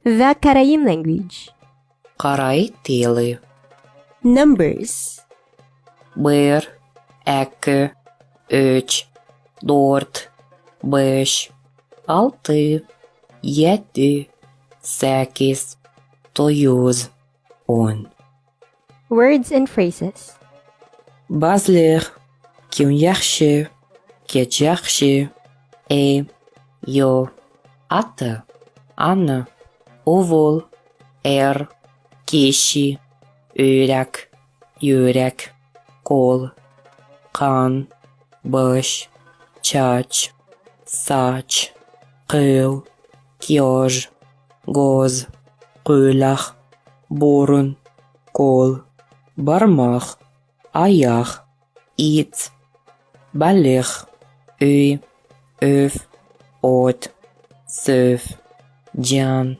The Karaim language. Karay dili. Numbers. 1, 2, 3, 4, 5, 6, 7, 8, 9, 10. Words and phrases. Ba'zilar kun yaxshi, kech yaxshi, yo, ata, ana, o'g'il, kishi, o'rak, yurak, qo'l, qon, bosh, chach, soch, qo'l, kyoj, g'oz, qo'laq, burun, qo'l, barmoq, oyoq, it, baliq, uy, ot, suv, jon,